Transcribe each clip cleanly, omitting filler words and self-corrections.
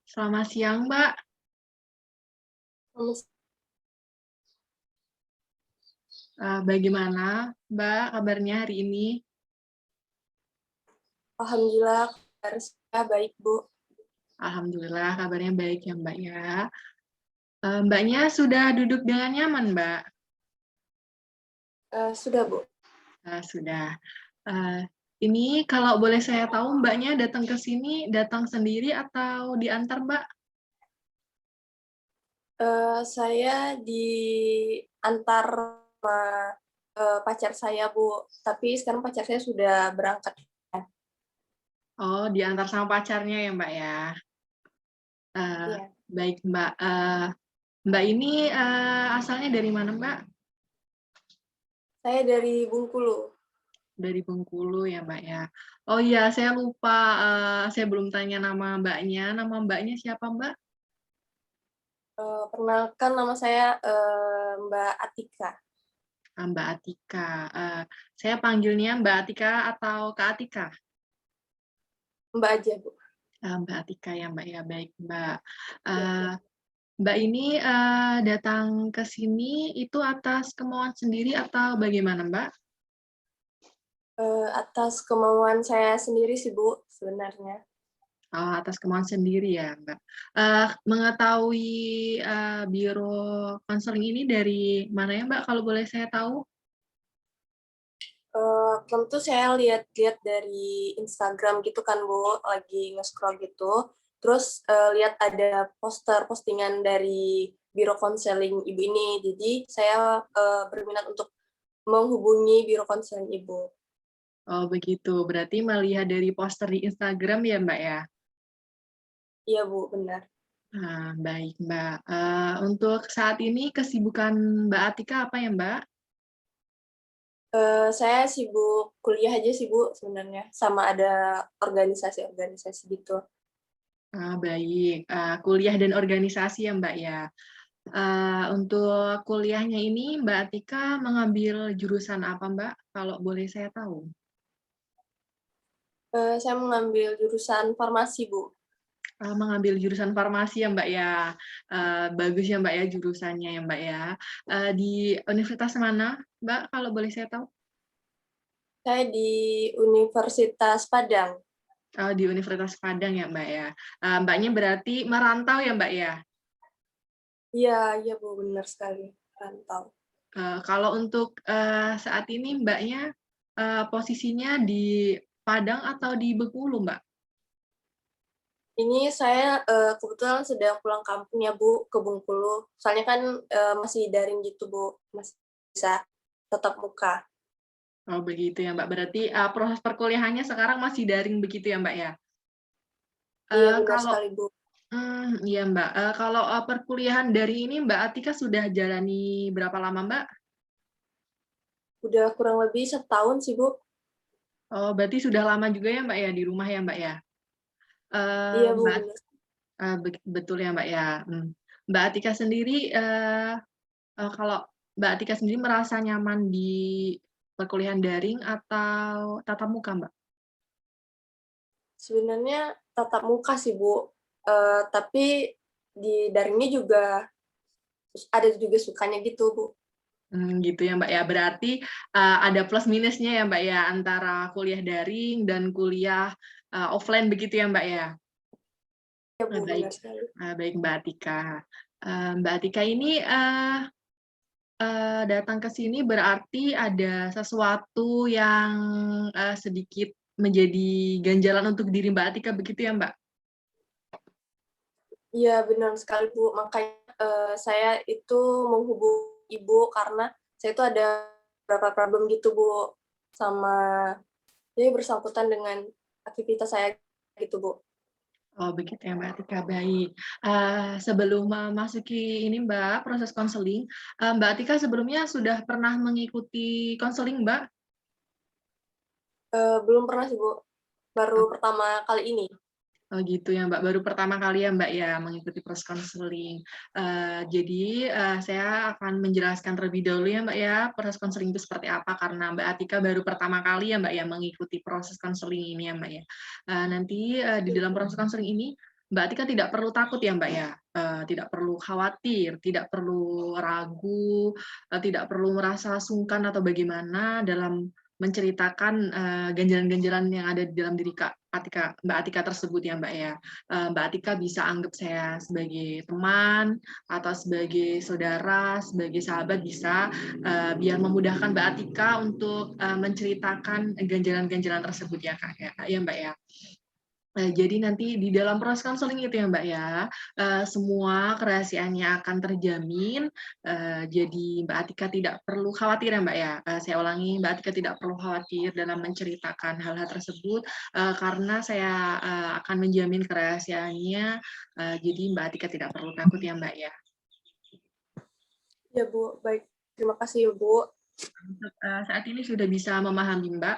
Selamat siang, Mbak. Bagaimana, Mbak, kabarnya hari ini? Alhamdulillah, kabar saya baik, Bu. Alhamdulillah, kabarnya baik ya, Mbak ya. Mbaknya sudah duduk dengan nyaman, Mbak? Sudah, Bu. Sudah. Eh, ini kalau boleh saya tahu, Mbaknya datang ke sini, datang sendiri atau diantar, Mbak? Saya diantar sama pacar saya, Bu. Tapi sekarang pacar saya sudah berangkat. Oh, diantar sama pacarnya ya, Mbak ya. Eh, Ya. Baik, Mbak. Mbak ini asalnya dari mana, Mbak? Saya dari Bengkulu. Dari Bengkulu ya, Mbak ya. Oh iya, saya lupa, saya belum tanya nama Mbaknya. Nama Mbaknya siapa, Mbak? Perkenalkan, nama saya Mbak Atika. Mbak Atika. Saya panggilnya Mbak Atika atau Kak Atika? Mbak aja, Bu. Mbak Atika ya, Mbak ya. Baik, Mbak. Ya. Eh, Mbak ini datang ke sini itu atas kemauan sendiri atau bagaimana, Mbak? Atas kemauan saya sendiri sih, Bu, sebenarnya. Atas kemauan sendiri ya, Mbak. Mengetahui biro konseling ini dari mana ya, Mbak, kalau boleh saya tahu? Tentu saya lihat-lihat dari Instagram gitu kan, Bu, lagi nge-scroll gitu. Terus lihat ada postingan dari Biro Konseling Ibu ini. Jadi saya berminat untuk menghubungi Biro Konseling Ibu. Oh, begitu. Berarti melihat dari poster di Instagram ya, Mbak ya? Iya, Bu, benar. Baik, Mbak. Untuk saat ini kesibukan Mbak Atika apa ya, Mbak? Saya sibuk kuliah aja sih, Bu, sebenarnya. Sama ada organisasi-organisasi gitu. Baik. Kuliah dan organisasi ya, Mbak ya. Untuk kuliahnya ini, Mbak Atika mengambil jurusan apa, Mbak? Kalau boleh saya tahu. Saya mengambil jurusan farmasi, Bu. Mengambil jurusan farmasi ya, Mbak ya. Bagus ya, Mbak ya, jurusannya ya, Mbak ya. Di universitas mana, Mbak, kalau boleh saya tahu? Saya di Universitas Padang. Di Universitas Padang ya, Mbak ya. Mbaknya berarti merantau ya, Mbak ya. Iya, iya, Bu, benar sekali. Rantau. Kalau untuk saat ini Mbaknya posisinya di Padang atau di Bengkulu, Mbak? Ini saya kebetulan sedang pulang kampung ya, Bu, ke Bengkulu. Soalnya kan masih daring gitu, Bu. Masih bisa tetap muka. Oh begitu ya, Mbak. Berarti proses perkuliahannya sekarang masih daring begitu ya, Mbak ya. Iya, benar Kalau sekali, Bu. iya, Mbak. Kalau perkuliahan dari ini Mbak Atika sudah jalani berapa lama, Mbak? Udah kurang lebih setahun sih, Bu. Oh, berarti sudah lama juga ya, Mbak ya, di rumah ya, Mbak ya. Iya, Bu, Mbak, benar. betul ya, Mbak ya. Mbak Atika sendiri kalau Mbak Atika sendiri merasa nyaman di perkuliahan daring atau tatap muka, Mbak? Sebenarnya tatap muka sih, Bu. Tapi di daringnya juga ada juga sukanya gitu, Bu. Gitu ya, Mbak ya. Berarti ada plus minusnya ya, Mbak ya, antara kuliah daring dan kuliah offline begitu ya, Mbak ya. Iya, Bu, Baik, benar sekali. baik Mbak Atika. Mbak Atika ini datang ke sini berarti ada sesuatu yang sedikit menjadi ganjalan untuk diri Mbak Atika begitu ya, Mbak? Iya, benar sekali, Bu. Makanya saya itu menghubungi Ibu karena saya itu ada beberapa problem gitu, Bu, sama jadi bersangkutan dengan aktivitas saya gitu, Bu. Oh, begitu ya, Mbak Atika. Baik. Sebelum memasuki ini, Mbak, proses konseling, Mbak Atika sebelumnya sudah pernah mengikuti konseling, Mbak? Belum pernah sih, Bu. Baru pertama kali ini. Oh gitu ya Mbak, baru pertama kali ya Mbak ya mengikuti proses konseling. Jadi saya akan menjelaskan terlebih dahulu ya Mbak ya proses konseling itu seperti apa karena Mbak Atika baru pertama kali ya Mbak ya mengikuti proses konseling ini ya Mbak ya. Nanti di dalam proses konseling ini Mbak Atika tidak perlu takut ya Mbak ya, tidak perlu khawatir, tidak perlu ragu, tidak perlu merasa sungkan atau bagaimana dalam menceritakan ganjalan-ganjalan yang ada di dalam diri Mbak Atika tersebut ya Mbak ya. Mbak Atika bisa anggap saya sebagai teman atau sebagai saudara, sebagai sahabat bisa, biar memudahkan Mbak Atika untuk menceritakan ganjalan-ganjalan tersebut ya Kak ya Mbak ya. Jadi nanti di dalam proses konseling itu ya Mbak ya, semua kerahasiaannya akan terjamin, jadi Mbak Atika tidak perlu khawatir ya Mbak ya. Saya ulangi, Mbak Atika tidak perlu khawatir dalam menceritakan hal-hal tersebut, karena saya akan menjamin kerahasiaannya, jadi Mbak Atika tidak perlu takut ya Mbak ya. Ya Bu, baik. Terima kasih ya Bu. Saat ini sudah bisa memahami Mbak?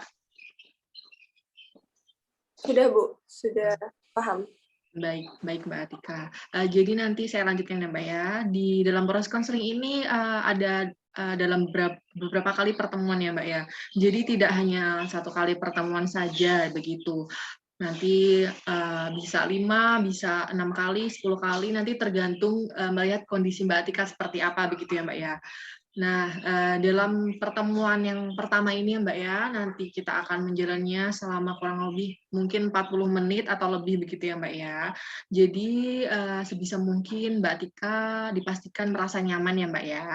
Sudah Bu, sudah paham. Baik, baik Mbak Atika. Jadi nanti saya lanjutkan ya Mbak ya. Di dalam proses konseling ini ada dalam beberapa kali pertemuan ya Mbak ya. Jadi tidak hanya satu kali pertemuan saja begitu. Nanti bisa 5, bisa 6 kali, 10 kali, nanti tergantung melihat kondisi Mbak Atika seperti apa begitu ya Mbak ya. Nah, dalam pertemuan yang pertama ini ya Mbak ya, nanti kita akan menjalannya selama kurang lebih mungkin 40 menit atau lebih begitu ya Mbak ya. Jadi sebisa mungkin Mbak Tika dipastikan merasa nyaman ya Mbak ya.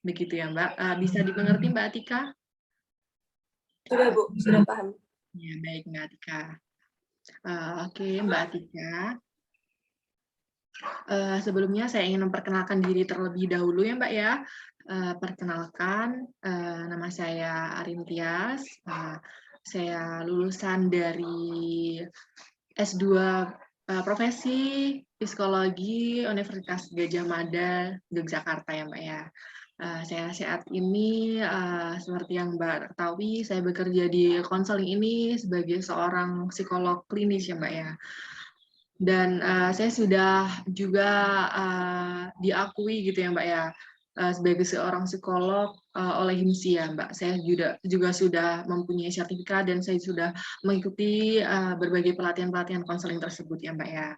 Begitu ya Mbak. Bisa dimengerti Mbak Tika? Sudah Bu, sudah paham. Ya, baik Mbak Tika. Oke Mbak Tika. Sebelumnya saya ingin memperkenalkan diri terlebih dahulu ya Mbak ya. Perkenalkan, nama saya Arin Tias. Saya lulusan dari S2 Profesi Psikologi Universitas Gadjah Mada, Yogyakarta ya Mbak ya. Saya saat ini, seperti yang Mbak ketahui, saya bekerja di konseling ini sebagai seorang psikolog klinis ya Mbak ya. Dan saya sudah juga diakui gitu ya Mbak ya, sebagai seorang psikolog oleh HIMSI ya Mbak. Saya juga sudah mempunyai sertifikat dan saya sudah mengikuti berbagai pelatihan-pelatihan konseling tersebut ya Mbak ya.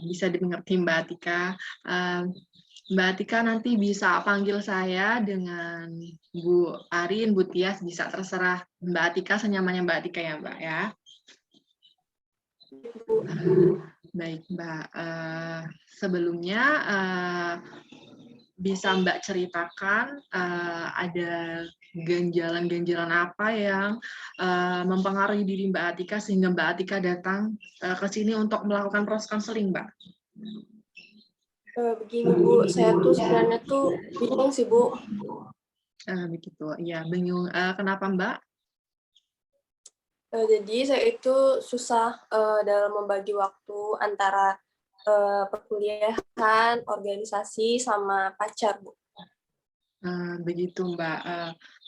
Bisa dimengerti Mbak Atika. Mbak Atika nanti bisa panggil saya dengan Bu Arin, Bu Tias, bisa terserah Mbak Atika, senyamannya Mbak Atika ya Mbak ya. Baik Mbak, sebelumnya bisa Mbak ceritakan ada ganjalan-ganjalan apa yang mempengaruhi diri Mbak Atika sehingga Mbak Atika datang ke sini untuk melakukan proses konseling Mbak? Begini Bu, saya tuh sebenarnya tuh bingung sih Bu. Begitu, ya bingung. Kenapa Mbak? Jadi saya itu susah dalam membagi waktu antara perkuliahan, organisasi, sama pacar, Bu. Begitu Mbak.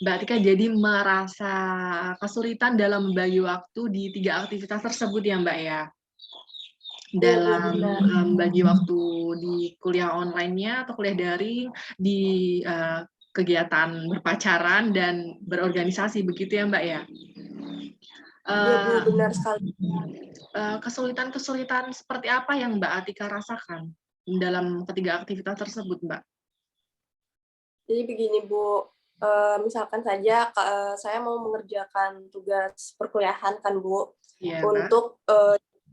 Mbak Tika jadi merasa kesulitan dalam membagi waktu di 3 aktivitas tersebut ya Mbak ya? Iya, Bu, Dalam benar. membagi waktu di kuliah online-nya atau kuliah daring, di kegiatan berpacaran dan berorganisasi, begitu ya Mbak ya? Iya, Bu, benar sekali. Kesulitan-kesulitan seperti apa yang Mbak Atika rasakan dalam ketiga aktivitas tersebut, Mbak? Jadi begini, Bu, misalkan saja saya mau mengerjakan tugas perkuliahan kan, Bu, Iya, Mbak. untuk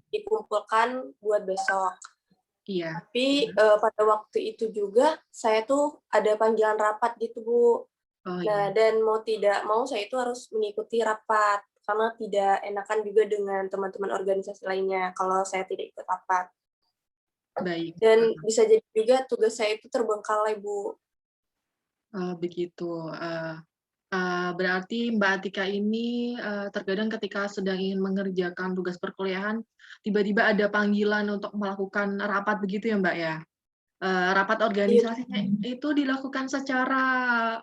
dikumpulkan buat besok. Iya. Tapi pada waktu itu juga saya tuh ada panggilan rapat gitu, Bu. Oh Nah, iya. dan mau tidak mau saya itu harus mengikuti rapat karena tidak enakan juga dengan teman-teman organisasi lainnya kalau saya tidak ikut rapat. Baik. Dan bisa jadi juga tugas saya itu terbengkalai, Bu. Begitu. Berarti Mbak Atika ini terkadang ketika sedang ingin mengerjakan tugas perkuliahan, tiba-tiba ada panggilan untuk melakukan rapat begitu ya Mbak ya? Rapat Iya, organisasinya itu dilakukan secara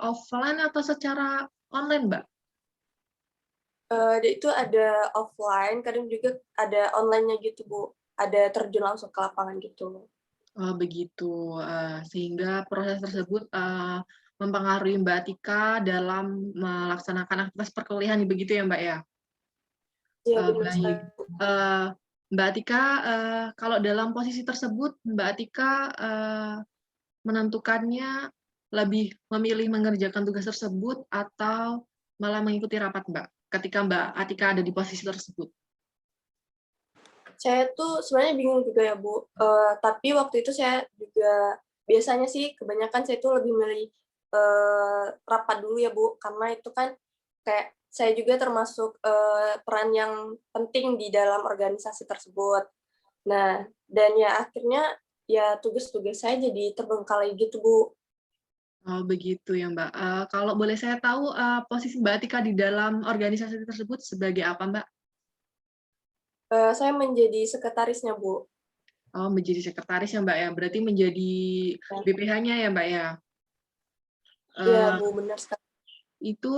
offline atau secara online Mbak? itu ada offline, kadang juga ada online-nya gitu, Bu. Ada terjun langsung ke lapangan gitu. Begitu, sehingga proses tersebut mempengaruhi Mbak Tika dalam melaksanakan aktivitas perkuliahan begitu ya Mbak ya? Iya, benar Baik. sekali. Mbak Atika, kalau dalam posisi tersebut, Mbak Atika menentukannya lebih memilih mengerjakan tugas tersebut atau malah mengikuti rapat, Mbak, ketika Mbak Atika ada di posisi tersebut? Saya tuh sebenarnya bingung juga ya, Bu. Tapi waktu itu saya juga biasanya sih kebanyakan saya tuh lebih milih rapat dulu ya, Bu, karena itu kan kayak saya juga termasuk peran yang penting di dalam organisasi tersebut. Nah, dan ya akhirnya ya tugas-tugas saya jadi terbengkalai gitu, Bu. Oh, begitu ya, Mbak. Kalau boleh saya tahu, posisi Mbak Atika di dalam organisasi tersebut sebagai apa, Mbak? Saya menjadi sekretarisnya, Bu. Oh, menjadi sekretaris ya, Mbak, ya? Berarti menjadi Ya. BPH-nya ya, Mbak, ya? Iya, Eh, Bu, benar sekali. itu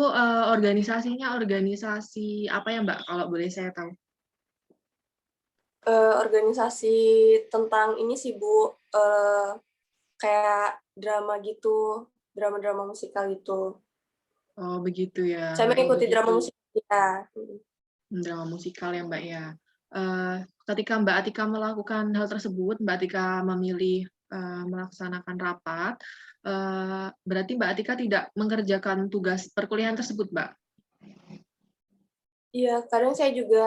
organisasinya organisasi apa ya, Mbak, kalau boleh saya tahu? Organisasi tentang ini sih, Bu, kayak drama gitu, drama-drama musikal gitu. Oh, begitu ya. Saya mengikuti drama musikal ya. Drama musikal ya, Mbak, ya. Ketika Mbak Atika melakukan hal tersebut, Mbak Atika memilih melaksanakan rapat, berarti Mbak Atika tidak mengerjakan tugas perkuliahan tersebut, Mbak? Iya, kadang saya juga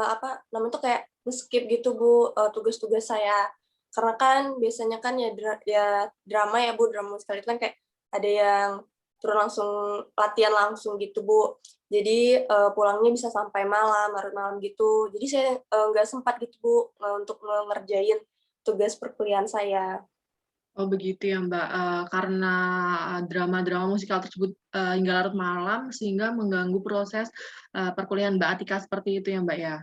apa namanya tuh kayak skip gitu, Bu, tugas-tugas saya. Karena kan biasanya kan ya ya drama ya, Bu, drama musikal itu kan kayak ada yang turun langsung latihan langsung gitu, Bu. Jadi pulangnya bisa sampai malam, larut malam gitu. Jadi saya nggak sempat gitu, Bu, untuk ngerjain tugas perkuliahan saya. Oh, begitu ya, Mbak. Karena drama-drama musikal tersebut hingga larut malam, sehingga mengganggu proses perkuliahan Mbak Atika seperti itu ya, Mbak, ya.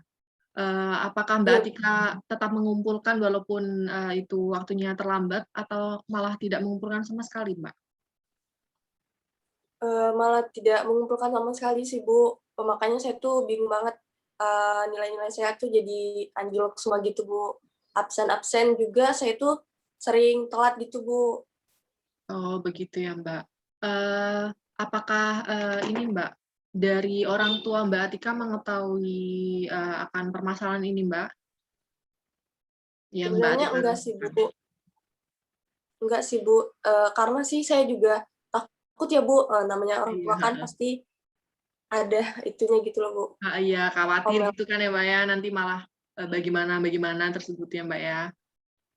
Apakah Mbak Iya, Atika tetap mengumpulkan walaupun itu waktunya terlambat, atau malah tidak mengumpulkan sama sekali, Mbak? malah tidak mengumpulkan sama sekali sih, Bu. Makanya saya tuh bingung banget, nilai-nilai saya tuh jadi anjlok semua gitu, Bu. Absen-absen juga saya tuh sering telat gitu, Bu. Oh, begitu ya, Mbak. Eh, apakah ini, Mbak, dari orang tua Mbak Atika mengetahui akan permasalahan ini, Mbak, yang Mbak Sebenarnya Atika enggak sih, Bu. rasakan? Enggak sih, Bu. Karena sih saya juga takut ya, Bu, namanya orang tua kan Iya. pasti ada itunya gitu loh, Bu. Iya, khawatir Omel gitu kan ya, Mbak, ya, nanti malah bagaimana tersebut ya, Mbak, ya.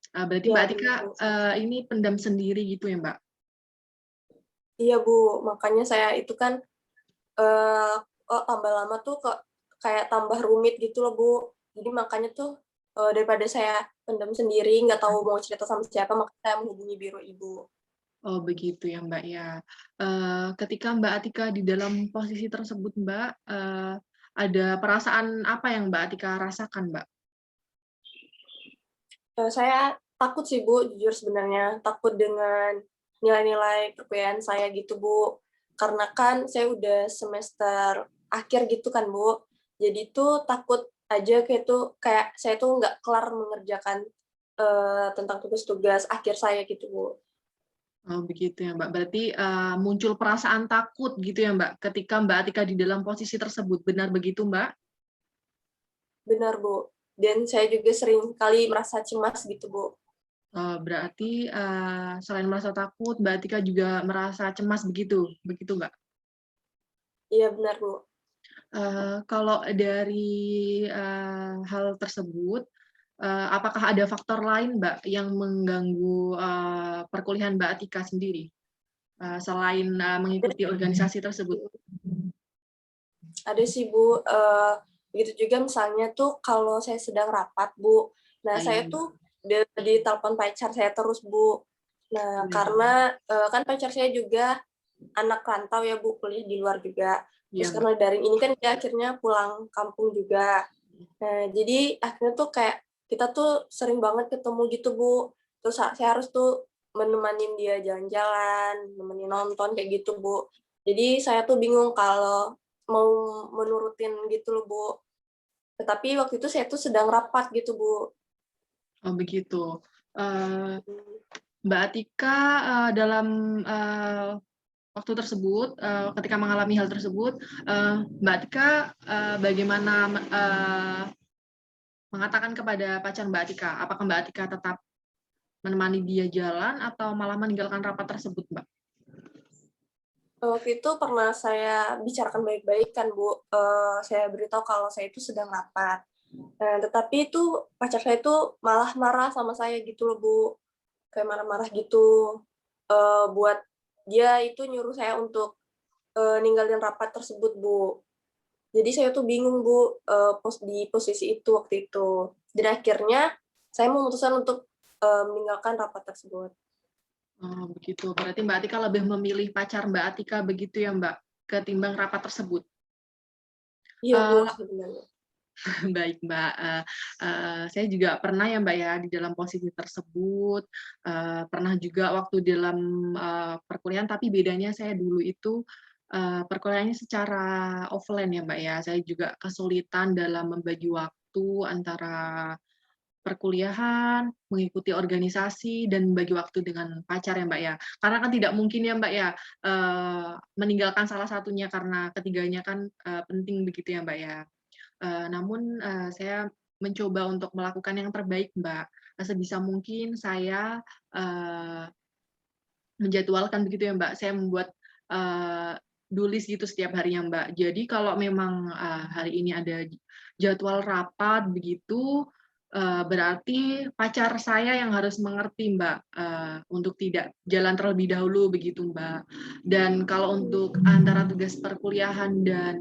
Berarti ya, Mbak Atika bener, Bu. ini pendam sendiri gitu ya, Mbak? Iya, Bu. Makanya saya itu kan, eee, kok tambah lama tuh kok kayak tambah rumit gitu loh, Bu. Jadi makanya tuh, daripada saya pendam sendiri, nggak tahu mau cerita sama siapa, makanya saya menghubungi biro Ibu. Oh, begitu ya, Mbak, ya. Ketika Mbak Atika di dalam posisi tersebut, Mbak, ada perasaan apa yang Mbak Atika rasakan, Mbak? Saya takut sih, Bu, jujur sebenarnya. Takut dengan nilai-nilai perkuliahan saya gitu, Bu. Karena kan saya udah semester akhir gitu kan, Bu. Jadi tuh takut aja kayak saya tuh nggak kelar mengerjakan, tentang tugas-tugas akhir saya gitu, Bu. Oh, begitu ya, Mbak. Berarti muncul perasaan takut gitu ya, Mbak, ketika Mbak Atika di dalam posisi tersebut. Benar begitu, Mbak? Benar, Bu. Dan saya juga sering kali merasa cemas gitu, Bu. Berarti selain merasa takut, Mbak Atika juga merasa cemas begitu, begitu, Mbak? Iya, benar, Bu. Kalau dari hal tersebut, apakah ada faktor lain, Mbak, yang mengganggu perkuliahan Mbak Atika sendiri, selain mengikuti organisasi tersebut? Ada sih, Bu, begitu juga misalnya tuh kalau saya sedang rapat, Bu. Nah, Iya, saya Mbak. tuh ditelepon pacar saya terus, Bu. Nah, Iya, karena, kan pacar saya juga anak rantau ya, Bu, kuliah di luar juga. iya, Terus Mbak. karena daring ini kan dia akhirnya pulang kampung juga. Nah, jadi akhirnya tuh kayak kita tuh sering banget ketemu gitu, Bu. Terus saya harus tuh menemanin dia jalan-jalan, nemenin nonton kayak gitu, Bu. Jadi saya tuh bingung kalau mau menurutin gitu loh, Bu. Tetapi waktu itu saya tuh sedang rapat gitu, Bu. Oh, begitu. Eh, Mmm, Mbak Atika dalam waktu tersebut, ketika mengalami hal tersebut, Mbak Atika bagaimana mengatakan kepada pacar Mbak Atika? Apakah Mbak Atika tetap menemani dia jalan atau malah meninggalkan rapat tersebut, Mbak? Waktu itu pernah saya bicarakan baik-baik kan, Bu. Saya beritahu kalau saya itu sedang rapat. Nah, tetapi itu pacar saya itu malah marah sama saya gitu loh, Bu. Kayak marah-marah gitu. Buat dia itu nyuruh saya untuk ninggalin rapat tersebut, Bu. Jadi saya tuh bingung, Bu, di posisi itu waktu itu. Dan akhirnya saya memutuskan untuk meninggalkan rapat tersebut. Oh, begitu. Berarti Mbak Atika lebih memilih pacar Mbak Atika begitu ya, Mbak, ketimbang rapat tersebut. Iya, Bu, Uh, sebenarnya. Baik, Mbak. Saya juga pernah ya, Mbak ya, di dalam posisi tersebut. Pernah juga waktu dalam perkuliahan, tapi bedanya saya dulu itu perkuliahannya secara offline ya, Mbak ya. Saya juga kesulitan dalam membagi waktu antara perkuliahan, mengikuti organisasi, dan membagi waktu dengan pacar ya, Mbak ya. Karena kan tidak mungkin ya, Mbak ya, meninggalkan salah satunya karena ketiganya kan penting begitu ya, Mbak ya. Namun saya mencoba untuk melakukan yang terbaik, Mbak. Sebisa mungkin saya menjadwalkan begitu ya, Mbak. Saya membuat do-list gitu setiap harinya, Mbak. Jadi kalau memang hari ini ada jadwal rapat begitu, berarti pacar saya yang harus mengerti, Mbak, untuk tidak jalan terlebih dahulu begitu, Mbak. Dan kalau untuk antara tugas perkuliahan dan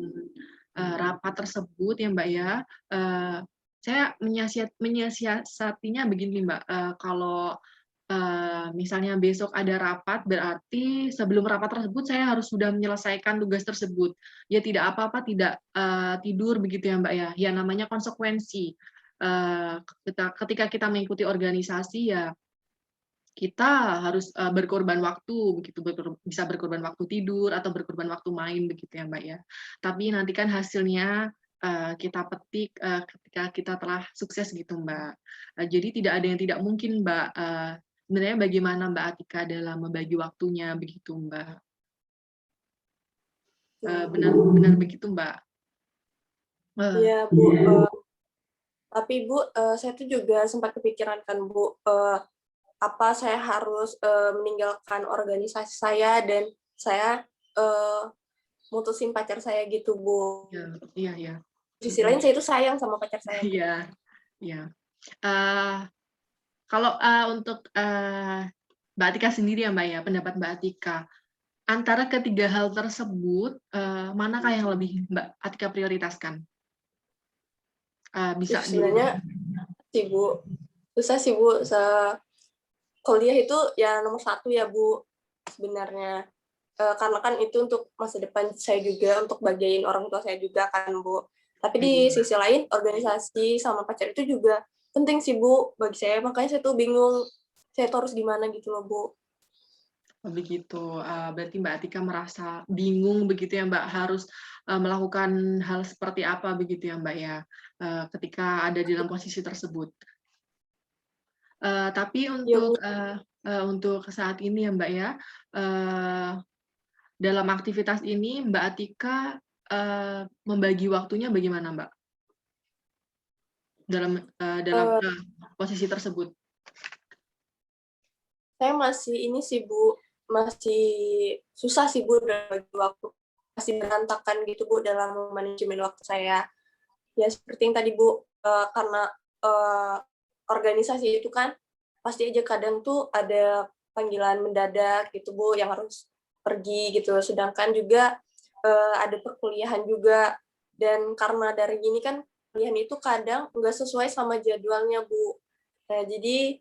rapat tersebut ya, Mbak ya, saya menyiasatinya begini, Mbak. Kalau misalnya besok ada rapat, berarti sebelum rapat tersebut saya harus sudah menyelesaikan tugas tersebut. Ya tidak apa-apa tidak tidur begitu ya, Mbak ya. Ya namanya konsekuensi. Ketika kita mengikuti organisasi ya kita harus berkorban waktu begitu, bisa berkorban waktu tidur atau berkorban waktu main begitu ya, Mbak ya. Tapi nanti kan hasilnya kita petik ketika kita telah sukses gitu, Mbak. Jadi tidak ada yang tidak mungkin, Mbak. Sebenarnya bagaimana Mbak Atika dalam membagi waktunya begitu, Mbak. Benar begitu, Mbak. Iya, Bu. Tapi Bu, saya tuh juga sempat kepikiran kan, Bu, apa saya harus meninggalkan organisasi saya dan saya mutusin pacar saya gitu, Bu. Ya, iya, iya. Di sisi lain saya itu sayang sama pacar saya, Bu. Iya, iya. Kalau untuk Mbak Atika sendiri ya, Mbak ya, pendapat Mbak Atika, antara ketiga hal tersebut, manakah yang lebih Mbak Atika prioritaskan? Bisa Sebenarnya sih, Bu, susah sih, Bu. Kuliah itu ya nomor satu ya, Bu, sebenarnya. Karena kan itu untuk masa depan saya juga, untuk bagian orang tua saya juga kan, Bu. Tapi di sisi lain, organisasi sama pacar itu juga penting sih, Bu, bagi saya. Makanya saya tuh bingung, saya tuh harus gimana gitu loh, Bu. begitu. Berarti Mbak Atika merasa bingung begitu ya, Mbak, harus melakukan hal seperti apa begitu ya, Mbak ya, ketika ada di dalam posisi tersebut. Tapi Iya, Bu. untuk saat ini ya, Mbak ya, dalam aktivitas ini Mbak Atika membagi waktunya bagaimana, Mbak? Dalam Eh, posisi tersebut. saya masih ini sih, Bu, masih susah sih, Bu, dalam bagi waktu. Masih berantakan gitu, Bu, dalam manajemen waktu saya. Ya seperti yang tadi, Bu, karena eh, organisasi itu kan pasti aja kadang tuh ada panggilan mendadak gitu, Bu, yang harus pergi gitu. Sedangkan juga ada perkuliahan juga. Dan karena dari gini kan kuliah itu kadang nggak sesuai sama jadwalnya, Bu. Nah, jadi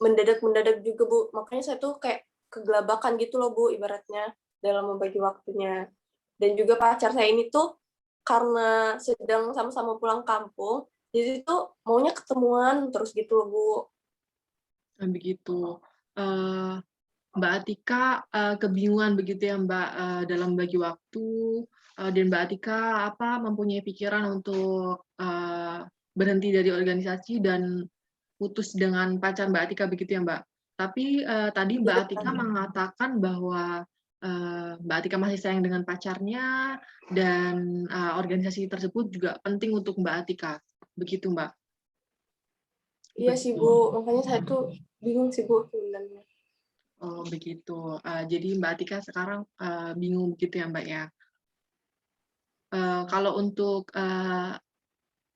mendadak-mendadak juga, Bu. Makanya saya tuh kayak kegelabakan gitu loh, Bu, ibaratnya dalam membagi waktunya. Dan juga pacar saya ini tuh karena sedang sama-sama pulang kampung, jadi tuh maunya ketemuan terus gitu loh, Bu. Begitu. Mbak Atika kebingungan begitu ya, Mbak, dalam bagi waktu, dan Mbak Atika mempunyai pikiran untuk berhenti dari organisasi dan putus dengan pacar Mbak Atika begitu ya, Mbak. Tapi tadi Mbak Iya, Atika mengatakan bahwa Mbak Atika masih sayang dengan pacarnya, dan organisasi tersebut juga penting untuk Mbak Atika. Begitu, Mbak? Iya sih Bu, Betul. makanya saya tuh bingung sih Bu sebenarnya. Oh, begitu. Jadi Mbak Atika sekarang bingung gitu ya, Mbak ya. Kalau untuk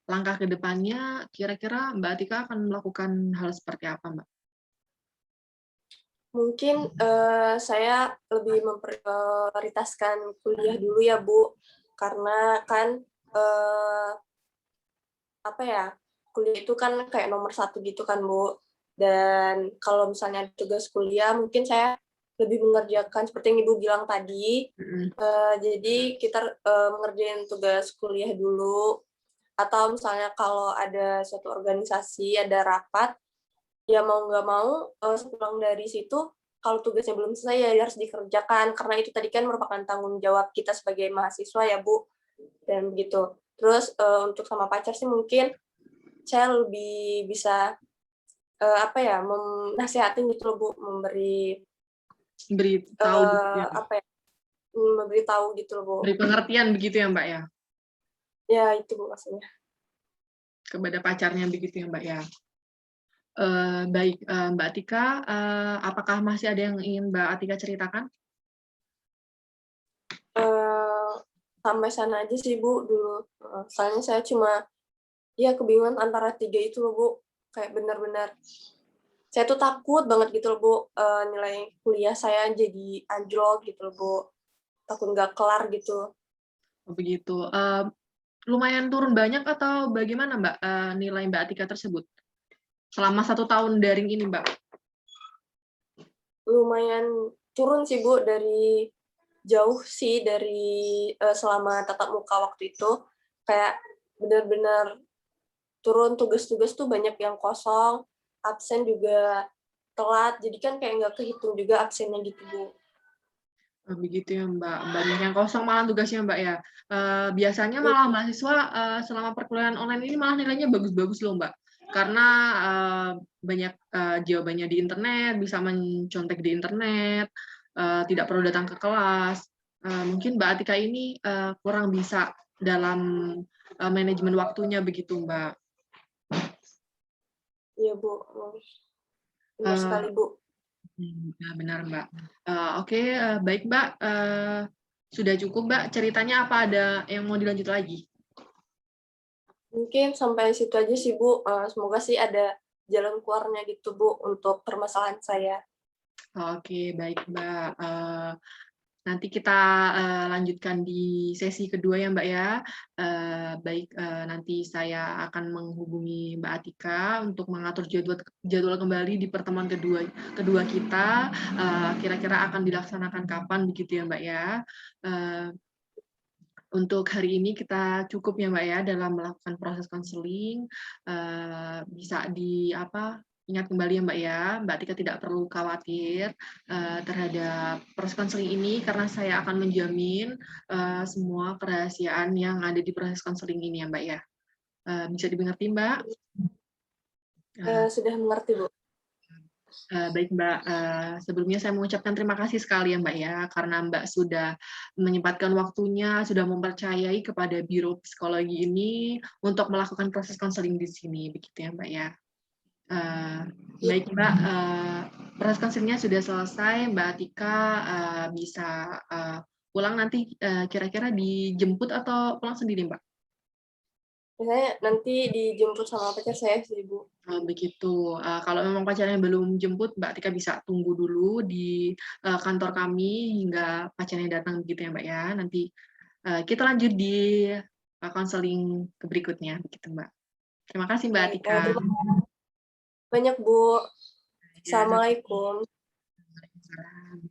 langkah ke depannya, kira-kira Mbak Atika akan melakukan hal seperti apa, Mbak? Mungkin saya lebih memprioritaskan kuliah dulu ya Bu, karena kan eh, apa ya, kuliah itu kan kayak nomor satu gitu kan Bu. Dan kalau misalnya tugas kuliah, mungkin saya lebih mengerjakan seperti yang Ibu bilang tadi. Mm-mm. Jadi kita mengerjain tugas kuliah dulu, atau misalnya kalau ada suatu organisasi, ada rapat, ya mau nggak mau sepulang dari situ, kalau tugasnya belum selesai ya harus dikerjakan, karena itu tadi kan merupakan tanggung jawab kita sebagai mahasiswa ya Bu, dan begitu. Terus untuk sama pacar sih mungkin saya lebih bisa apa ya, nasihatin gitu loh Bu, Beritahu gitu ya, Mbak. apa ya, memberi tahu gitu loh Bu. Beri pengertian begitu ya, Mbak ya, Ya itu Bu maksudnya. kepada pacarnya begitu ya, Mbak ya. Baik, Mbak Atika, apakah masih ada yang ingin Mbak Atika ceritakan? Eh, Sampai sana aja sih Bu dulu. Soalnya saya cuma ya kebingungan antara tiga itu loh Bu. Kayak benar-benar saya tuh takut banget gitu loh Bu, nilai kuliah saya jadi anjlok gitu loh Bu. Takut nggak kelar gitu. Oh, begitu. Lumayan turun banyak atau bagaimana, Mbak, nilai Mbak Atika tersebut selama 1 tahun daring ini, Mbak? Lumayan turun sih Bu, dari jauh sih dari selama tatap muka waktu itu. Kayak benar-benar turun, tugas-tugas tuh banyak yang kosong, absen juga telat, jadi kan kayak nggak kehitung juga absennya gitu Bu. Begitu ya, Mbak. Banyak yang kosong malah tugasnya, Mbak ya. Biasanya Iya, malah mahasiswa selama perkuliahan online ini malah nilainya bagus-bagus loh, Mbak. Karena banyak jawabannya di internet, bisa mencontek di internet, tidak perlu datang ke kelas. Mungkin Mbak Atika ini kurang bisa dalam manajemen waktunya begitu, Mbak. iya Bu, benar Eh, sekali Bu. Ya, benar, Mbak. Oke, baik, Mbak. Sudah cukup, Mbak. Ceritanya apa ada yang mau dilanjut lagi? Mungkin sampai situ aja sih Bu. Semoga sih ada jalan keluarnya gitu Bu untuk permasalahan saya. Oke, baik, Mbak. Nanti kita lanjutkan di sesi kedua ya, Mbak ya. Baik, nanti saya akan menghubungi Mbak Atika untuk mengatur jadwal jadwal kembali di pertemuan kedua kita. Kira-kira akan dilaksanakan kapan begitu ya, Mbak ya. Eh, Untuk hari ini kita cukup ya, Mbak ya, dalam melakukan proses konseling. Bisa ingat kembali ya, Mbak ya, Mbak Tika tidak perlu khawatir terhadap proses konseling ini, karena saya akan menjamin semua kerahasiaan yang ada di proses konseling ini ya, Mbak ya. Bisa dimengerti, Mbak? Sudah mengerti Bu. Baik, Mbak. Sebelumnya saya mengucapkan terima kasih sekali ya, Mbak ya, karena Mbak sudah menyempatkan waktunya, sudah mempercayai kepada Biro Psikologi ini untuk melakukan proses konseling di sini, begitu ya, Mbak ya. Baik, Mbak. Proses konselingnya sudah selesai. Mbak Atika bisa pulang nanti kira-kira dijemput atau pulang sendiri, Mbak? Biasanya nanti dijemput sama pacar saya sih Bu. Begitu. Kalau memang pacarnya belum jemput, Mbak Tika bisa tunggu dulu di kantor kami hingga pacarnya datang begitu ya, Mbak ya. Nanti kita lanjut di konseling berikutnya begitu, Mbak. Terima kasih, Mbak Baik, Atika. terima kasih banyak Bu. Ya, Assalamualaikum. Waalaikumsalam.